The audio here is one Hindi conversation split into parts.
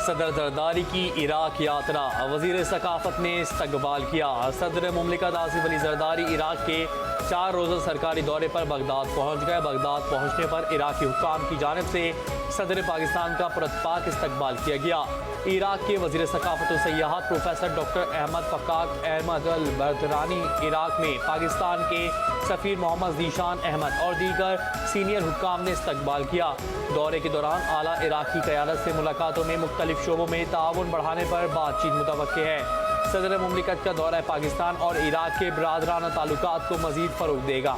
सदर जरदारी की इराक यात्रा, वजीर सकाफत ने इस्तकबाल किया। सदर मुमलिकत आसिफ अली जरदारी इराक के 4 रोज़ा सरकारी दौरे पर बगदाद पहुँच गए। बगदाद पहुँचने पर इराकी हुक्काम की जानिब से सदर पाकिस्तान का पुरतपाक इस्तकबाल किया गया। इराक के वजीर सकाफत और सयाहत प्रोफेसर डॉक्टर अहमद फ़क्काक अहमद अल बरदरानी, इराक में पाकिस्तान के सफ़ीर मोहम्मद ज़ीशान अहमद और दीगर सीनियर हुक्काम ने इस्तकबाल किया। दौरे के दौरान आला इराकी क़यादत से मुलाकातों में मुख्तलिफ शोबों में ताउन बढ़ाने पर बातचीत मुतवक्के है। सदर मुमलिकत का दौरा पाकिस्तान और इराक के बरादराना ताल्लुकात को मज़ीद फ़रोग़ देगा।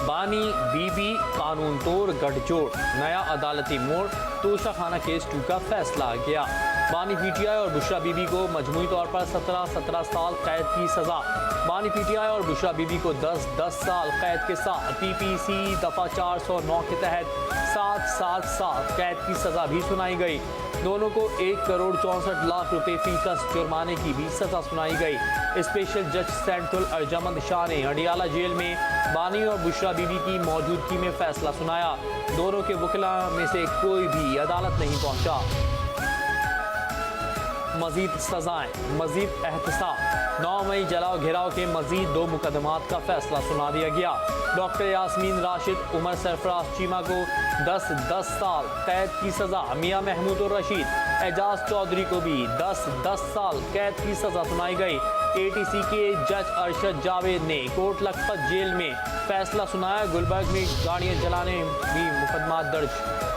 बानी बीबी कानून तोड़ गठजोड़, नया अदालती मोड़, तोशाखाना केस 2 का फैसला आ गया। बानी पीटीआई और बुशरा बीबी को मजमूई तौर पर 17 साल कैद की सज़ा। बानी पीटीआई और बुशरा बीबी को 10 साल कैद के साथ पीपीसी दफ़ा 409 के तहत 7 साल कैद की सज़ा भी सुनाई गई। दोनों को 1 करोड़ 64 लाख रुपए फीकस जुर्माने की भी सज़ा सुनाई गई। स्पेशल जज सेंट्रल अर्जमंद शाह ने अडियाला जेल में बानी और बुशरा बीबी की मौजूदगी में फैसला सुनाया। दोनों के वकीला में से कोई भी अदालत नहीं पहुंचा। मजीद सजाएं, मजीद एहतसाब, 9 मई जलाओ घेराव के मजीद 2 मुकदमात का फैसला सुना दिया गया। डॉक्टर यास्मीन राशिद, उमर सरफराज चीमा को 10 साल कैद की सज़ा। मियाँ महमूद और रशीद, एजाज चौधरी को भी 10 साल कैद की सज़ा सुनाई गई। ATC के जज अरशद जावेद ने कोट लखपत जेल में फैसला सुनाया। गुलबर्ग में गाड़ियाँ जलाने भी मुकदमा दर्ज।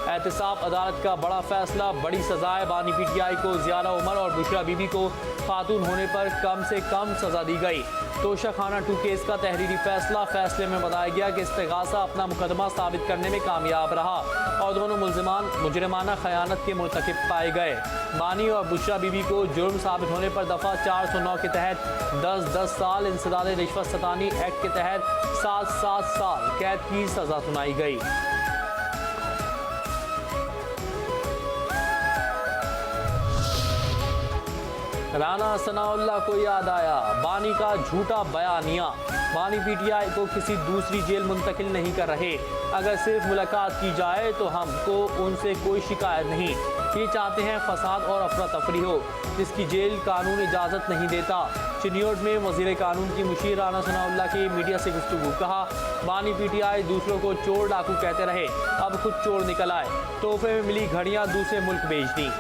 एहतसाब अदालत का बड़ा फैसला, बड़ी सजाएं। बानी पीटीआई को ज़ियारा उमर और बुशरा बीबी को खातून होने पर कम से कम सज़ा दी गई। तोशाखाना 2 केस का तहरीरी फैसले में बताया गया कि इस्तिगासा अपना मुकदमा साबित करने में कामयाब रहा और दोनों मुल्ज़िमान मुजरिमाना खयानत के मुर्तकिब पाए गए। बानी और बुशरा बीबी को जुर्म साबित होने पर दफ़ा 409 के तहत 10 साल, इंसदाद रिश्वत सतानी एक्ट के तहत 7 साल कैद की सज़ा सुनाई गई। राना सनाउल्लाह को याद आया बानी का झूठा बयानिया। बानी पीटीआई को किसी दूसरी जेल मुंतकिल नहीं कर रहे। अगर सिर्फ मुलाकात की जाए तो हमको उनसे कोई शिकायत नहीं। ये चाहते हैं फसाद और अफरा तफरी हो, जिसकी जेल कानून इजाज़त नहीं देता। चिन्योट में वज़ीर कानून की मुशीर राना सनाउल्लाह की मीडिया से गुफ्तगू, कहा बानी पीटीआई दूसरों को चोर डाकू कहते रहे, अब खुद चोर निकल आए। तोहफे में मिली घड़ियाँ दूसरे मुल्क भेज दी।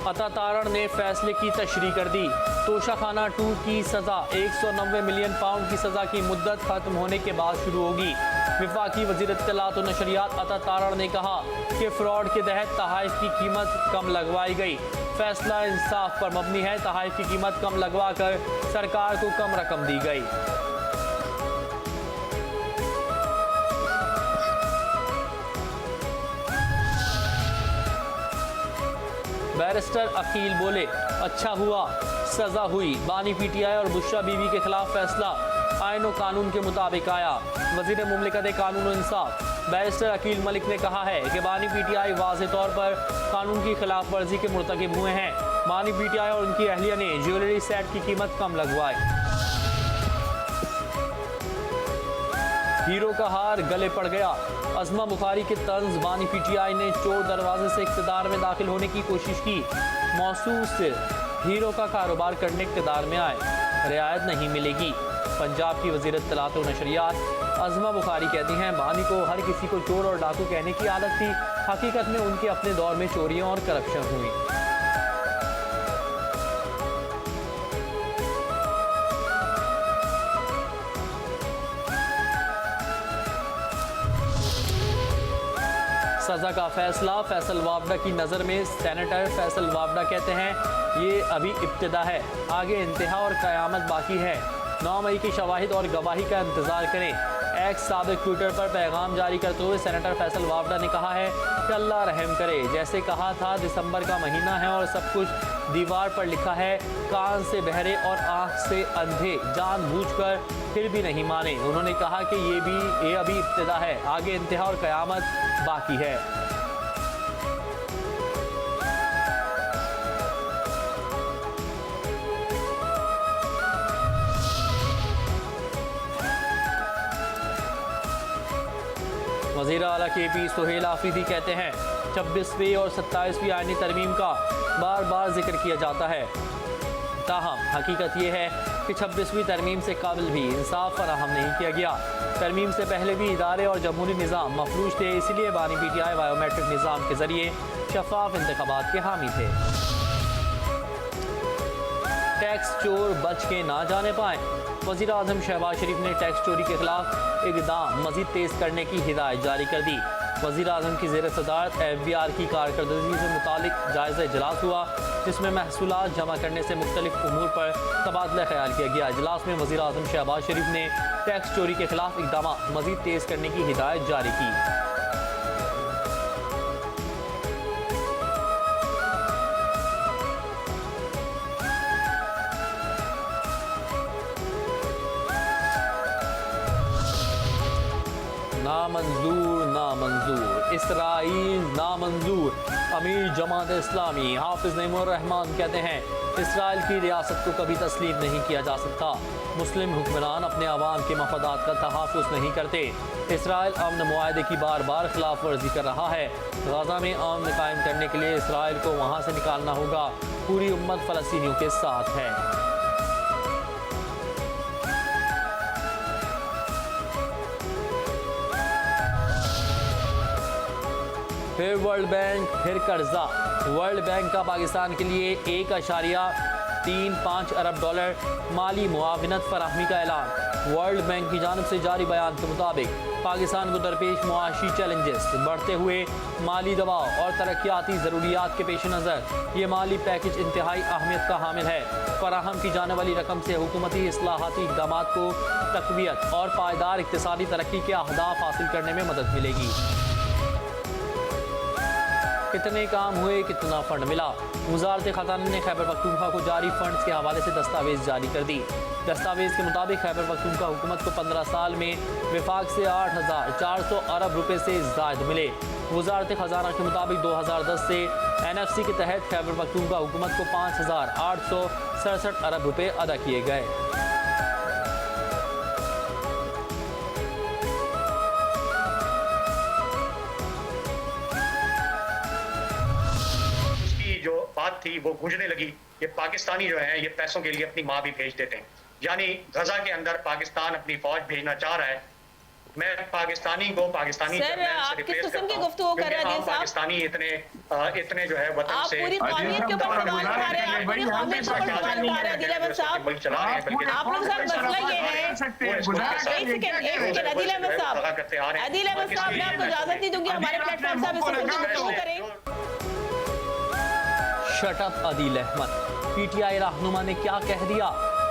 अता तारण ने फैसले की तशरीह कर दी। तोशाखाना 2 की सज़ा 190 मिलियन पाउंड की सज़ा की मुद्दत खत्म होने के बाद शुरू होगी। वफाकी वज़ीर इत्तलात और नशरियात अता तारण ने कहा कि फ्रॉड के तहत तहाइफ की कीमत कम लगवाई गई। फैसला इंसाफ पर मबनी है। तहाइफ की कीमत कम लगवा कर सरकार को कम रकम दी गई। बैरिस्टर अकील बोले, अच्छा हुआ सज़ा हुई। बानी पीटीआई और बुशरा बीबी के खिलाफ फैसला आईन और कानून के मुताबिक आया। वज़ीर मुमलिकत कानून और इंसाफ बैरिस्टर अकील मलिक ने कहा है कि बानी पीटीआई वाज़े तौर पर कानून की खिलाफ वर्जी के मुर्तकिब हुए हैं। बानी पीटीआई और उनकी अहलिया ने ज्वेलरी सेट की कीमत कम लगवाई। हीरो का हार गले पड़ गया। अज़मा बुखारी के तंज बानी पीटीआई ने चोर दरवाजे से इक़्तिदार में दाखिल होने की कोशिश की। मौसूस से हीरो का कारोबार करने इक़्तिदार में आए, रियायत नहीं मिलेगी। पंजाब की वज़ीर इत्तलात और नशरियात अज़मा बुखारी कहती हैं बानी को हर किसी को चोर और डाकू कहने की आदत थी। हकीकत में उनके अपने दौर में चोरियाँ और करप्शन हुई। सज़ा का फैसला फैसल वावड़ा की नज़र में सेनेटर फैसल वावड़ा कहते हैं ये अभी इब्तिदा है, आगे इंतहा और क़यामत बाकी है। 9 मई की शवाहिद और गवाही का इंतज़ार करें। एक्स साबिक ट्विटर पर पैगाम जारी करते हुए सेनेटर फैसल वावड़ा ने कहा है कि अल्लाह रहम करे। जैसे कहा था दिसंबर का महीना है और सब कुछ दीवार पर लिखा है। कान से बहरे और आँख से अंधे जानबूझकर फिर भी नहीं माने। उन्होंने कहा कि ये अभी इब्तिदा है, आगे इंतहा और क़यामत बाकी है। वज़ीर आला KP सुहेल आफरीदी कहते हैं 26वीं और 27वीं आईनी तरमीम का बार बार जिक्र किया जाता है, ताहम हकीकत यह है कि 26वीं तरमीम से काबिल भी इंसाफ फराहम नहीं किया गया। तरमीम से पहले भी इदारे और जमहूरी निज़ाम मफलूज थे, इसलिए बानी PTI बायोमेट्रिक निज़ाम के ज़रिए शफाफ इंतखाबात के हामी थे। टैक्स चोर बच के ना जाने पाए। वज़ीर आज़म शहबाज शरीफ ने टैक्स चोरी के खिलाफ इक़दाम मज़ीद तेज़ करने की हिदायत जारी कर दी। वज़ीर आज़म की ज़ेर सदारत FBR की कारकर्दगी से मुतालिक जायज़ा इजलास हुआ, जिसमें महसूलात जमा करने से मुख्तलिफ उमूर पर तबादला ख्याल किया गया। इजलास में वज़ीर आज़म शहबाज शरीफ ने टैक्स चोरी के खिलाफ इक़दाम मज़ीद तेज़ करने की हिदायत जारी की। नामंजूर नामंजूर, इसराइल नामंजूर। अमीर जमात इस्लामी हाफिज नईमुर रहमान कहते हैं इसराइल की रियासत को कभी तस्लीम नहीं किया जा सकता। मुस्लिम हुक्मरान अपने अवाम के मफादात का तहफ़्फ़ुज़ नहीं करते। इसराइल अमन मुआहदे की बार बार खिलाफ वर्जी कर रहा है। गाज़ा में अमन कायम करने के लिए इसराइल को वहाँ से निकालना होगा। पूरी उम्मत फ़लस्तीनियों के साथ है। फिर वर्ल्ड बैंक, फिर कर्जा। वर्ल्ड बैंक का पाकिस्तान के लिए 1.35 अरब डॉलर माली मुआविनत फराहमी का ऐलान। वर्ल्ड बैंक की जानिब से जारी बयान के मुताबिक पाकिस्तान को दरपेश मुआशी चैलेंजेस, बढ़ते हुए माली दबाव और तरक्याती ज़रूरियात के पेश नज़र ये माली पैकेज इंतहाई अहमियत का हामिल है। फराहम की जाने वाली रकम से हुकूमती इस्लाहाती इक़दामात को तक़वियत और पायदार इक़्तिसादी तरक्की के अहदाफ हासिल करने में मदद मिलेगी। कितने काम हुए, कितना फंड मिला। वज़ारत ख़ज़ाना ने खैबर पख्तूनख्वा को जारी फंड्स के हवाले से दस्तावेज़ जारी कर दी। दस्तावेज़ के मुताबिक खैबर पख्तूनख्वा हुकूमत को 15 साल में विफाक से 8,400 अरब रुपए से ज़ायद मिले। वज़ारत ख़ज़ाना के मुताबिक 2010 से NFC के तहत खैबर पख्तूनख्वा हुकूमत को 5,867 अरब रुपए अदा किए गए। बात थी वो गूंजने लगी कि पाकिस्तानी जो है ये पैसों के लिए अपनी माँ भी भेज देते हैं। यानी गजा के अंदर पाकिस्तान अपनी फौज भेजना चाह रहा है। मैं पाकिस्तानी को पाकिस्तानी आप किस किस्म की गुफ्तगू कर रहे हैं पाकिस्तानी इतने जो है वतन से पूरी कौमियत के ऊपर सवाल उठा रहे हैं, पूरी कौमियत के ऊपर सवाल उठा रहे हैं। अदील अहमद साहब, आप लोग साहब मसला ये है, अदील अहमद साहब मैं आपको इजाजत नहीं दूंगी, हमारे प्लेटफॉर्म साहब इससे गुफ्तगू करें। Shut up Adeel Ahmed. PTI रहनुमा ने क्या कह दिया।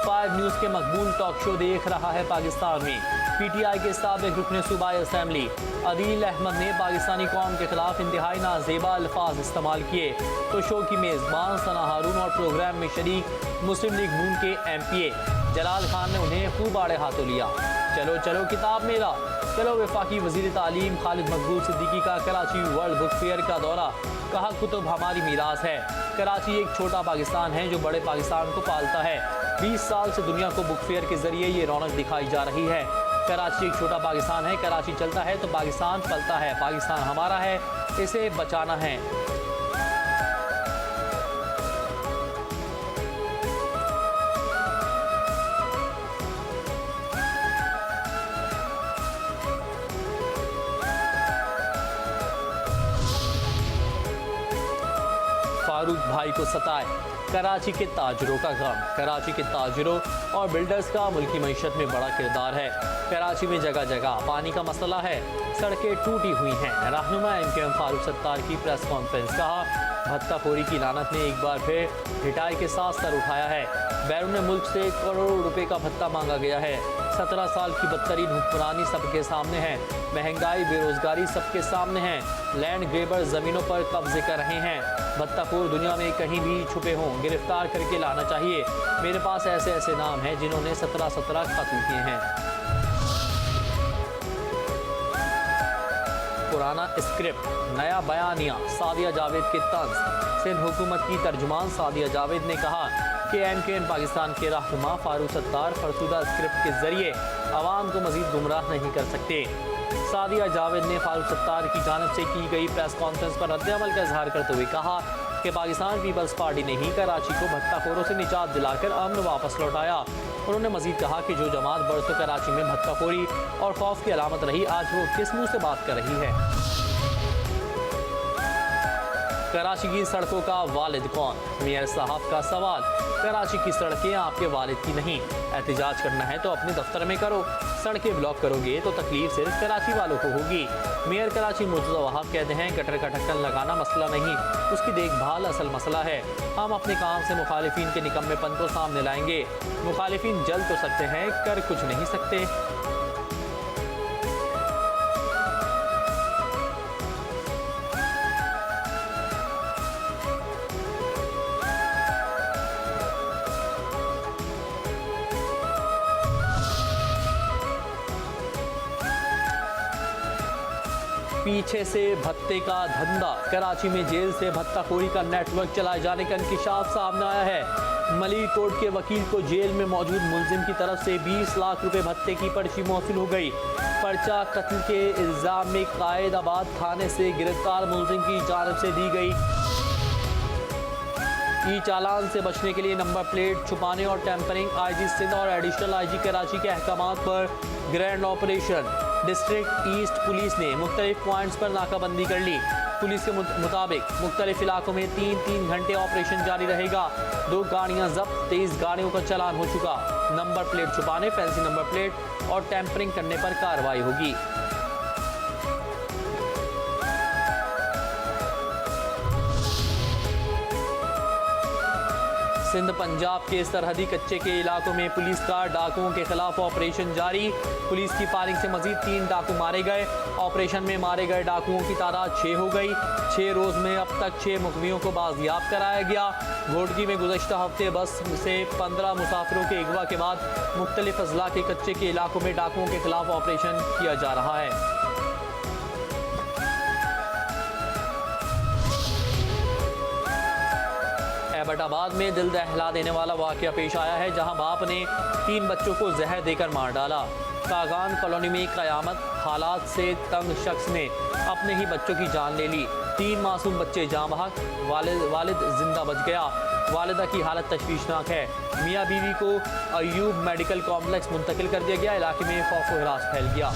5 न्यूज़ के मकबूल टॉक शो देख रहा है पाकिस्तान में। PTI के साबिक़ रुकन सूबाई असम्बली अदील अहमद ने पाकिस्तानी कौम के खिलाफ इंतहाई नाजेबा अल्फाज इस्तेमाल किए तो शो की मेज़बान सना हारून और प्रोग्राम में शरीक मुस्लिम लीग नून के MPA जलाल खान ने उन्हें खूब आड़े हाथों लिया। चलो चलो किताब मेला, चलो वफाकी वज़ीर तालीम खालिद मकबूल सिद्दीकी का कराची वर्ल्ड बुक फेयर का दौरा। कहा कुतुब हमारी मीरास है। कराची एक छोटा पाकिस्तान है जो बड़े पाकिस्तान को पालता है। 20 साल से दुनिया को बुक फेयर के जरिए ये रौनक दिखाई जा रही है। कराची एक छोटा पाकिस्तान है, कराची चलता है तो पाकिस्तान पलता है। पाकिस्तान हमारा है, इसे बचाना है। फारूक भाई को सताए। कराची के ताजरों का गम। कराची के ताजरों और बिल्डर्स का मुल्की मईशत में बड़ा किरदार है। कराची में जगह जगह पानी का मसला है, सड़कें टूटी हुई हैं। रहनुमा MKM फारूक सत्तार की प्रेस कॉन्फ्रेंस। कहा भत्ताखोरी की लानत ने एक बार फिर हिटाई के साथ सर उठाया है। बैरून मुल्क से करोड़ों रुपए का भत्ता मांगा गया है। 17 साल की बदतरीन हुक्मरानी सबके सामने है। महंगाई, बेरोजगारी सबके सामने है। लैंड ग्रेबर जमीनों पर कब्जे कर रहे हैं। भत्ताखोर दुनिया में कहीं भी छुपे हों, गिरफ्तार करके लाना चाहिए। मेरे पास ऐसे ऐसे नाम हैं जिन्होंने 17 कत्ल किए हैं। पुराना स्क्रिप्ट, नया बयानिया। सादिया जावेद के तंज। सिंध हुकूमत की तर्जुमान सादिया जावेद ने कहा KMKN पाकिस्तान के रहनुमा फारूक सत्तार फरसुदा स्क्रिप्ट के जरिए आवाम को मजीद गुमराह नहीं कर सकते। सादिया जावेद ने फारूक सत्तार की जानिब से की गई प्रेस कॉन्फ्रेंस पर रद्द-ए-अमल का इजहार करते हुए कहा कि पाकिस्तान पीपल्स पार्टी ने ही कराची को भट्टाखोरों से निजात दिलाकर अमन वापस लौटाया। उन्होंने मजीद कहा कि जो जमात बरसों कराची में भट्टाखोरी और खौफ की अलामत रही, आज वो किस मुंह से बात कर रही है। कराची की सड़कों का वालिद कौन? मेयर साहब का सवाल। कराची की सड़कें आपके वालिद की नहीं। एहतजाज करना है तो अपने दफ्तर में करो, सड़कें ब्लॉक करोगे तो तकलीफ सिर्फ कराची वालों को होगी। मेयर कराची मुर्तज़ा वहाब कहते हैं गटर का ढक्कन लगाना मसला नहीं, उसकी देखभाल असल मसला है। हम अपने काम से मुखालिफिन के निकम्मेपन को सामने लाएंगे। मुखालिफिन जल तो सकते हैं, कर कुछ नहीं सकते। पीछे से भत्ते का धंधा। कराची में जेल से भत्ताखोरी का नेटवर्क चलाए जाने का इंकिशाफ सामने आया है। मलिक कोर्ट के वकील को जेल में मौजूद मुलजिम की तरफ से 20 लाख रुपए भत्ते की पर्ची मौसूल हो गई। पर्चा कत्ल के इल्जाम में कायदाबाद थाने से गिरफ्तार मुलजिम की जानिब से दी गई। ई चालान से बचने के लिए नंबर प्लेट छुपाने और टेम्परिंग IG सिंध और एडिशनल IG कराची के अहकामात पर grand operation. District east police ने मुख्तलिफ पॉइंट्स पर नाकाबंदी कर ली। पुलिस के मुताबिक मुख्तलिफ इलाकों में 3-3 घंटे ऑपरेशन जारी रहेगा। 2 गाड़ियां जब्त, 23 गाड़ियों का चालान हो चुका। नंबर प्लेट छुपाने, फैंसी नंबर प्लेट और टेम्परिंग करने पर कार्रवाई होगी। सिंध पंजाब के सरहदी कच्चे के इलाकों में पुलिस का डाकुओं के खिलाफ ऑपरेशन जारी। पुलिस की फायरिंग से मजीद 3 डाकू मारे गए। ऑपरेशन में मारे गए डाकुओं की तादाद 6 हो गई। 6 रोज में अब तक 6 मुकमियों को बाजियाब कराया गया। घोटकी में गुज़श्ता हफ्ते बस से 15 मुसाफिरों के अगवा के बाद मुख्तलिफ अजला के कच्चे के इलाकों में डाकुओं के खिलाफ ऑपरेशन किया जा रहा है। एबटाबाद में दिल दहला देने वाला वाक़या पेश आया है, जहां बाप ने 3 बच्चों को जहर देकर मार डाला। कागान कॉलोनी में क़यामत, हालात से तंग शख्स ने अपने ही बच्चों की जान ले ली। 3 मासूम बच्चे जाँ बहक, वालिद जिंदा बच गया। वालिदा की हालत तशवीशनाक है। मियाँ बीवी को अयूब मेडिकल कॉम्प्लेक्स मुंतकिल कर दिया गया। इलाके में खौफ व हिरास फैल गया।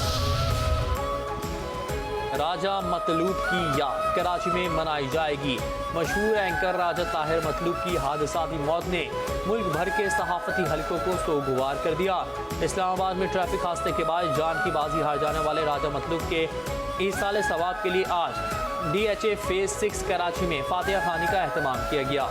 राजा मतलूब की याद कराची में मनाई जाएगी। मशहूर एंकर राजा ताहिर मतलूब की हादसाती मौत ने मुल्क भर के सहाफती हलकों को सोगवार कर दिया। इस्लामाबाद में ट्रैफिक हादसे के बाद जान की बाजी हार जाने वाले राजा मतलूब के ईसाले सवाब के लिए आज DHA फेज 6 कराची में फातिहा खानी का एहतमाम किया गया।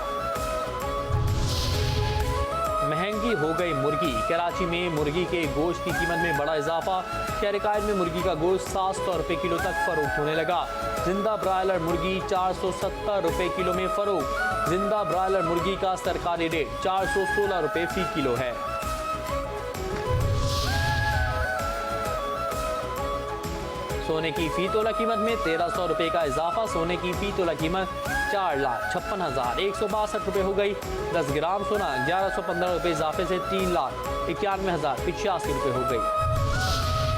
महंगी हो गई मुर्गी। कराची में मुर्गी के गोश्त की कीमत में बड़ा इजाफा। शहर में मुर्गी का गोश्त 700 रुपये किलो तक फरोख्त होने लगा। जिंदा ब्रायलर मुर्गी 470 रुपये किलो में फरोख्त। जिंदा ब्रायलर मुर्गी का सरकारी रेट 416 रुपये फी किलो है। सोने की फी तोला कीमत में 1300 रुपये का इजाफा। सोने की फी तोला कीमत 4,56,162 रुपये हो गई। 10 ग्राम सोना 1115 रुपये इजाफे से 3,91,085 रुपये हो गई।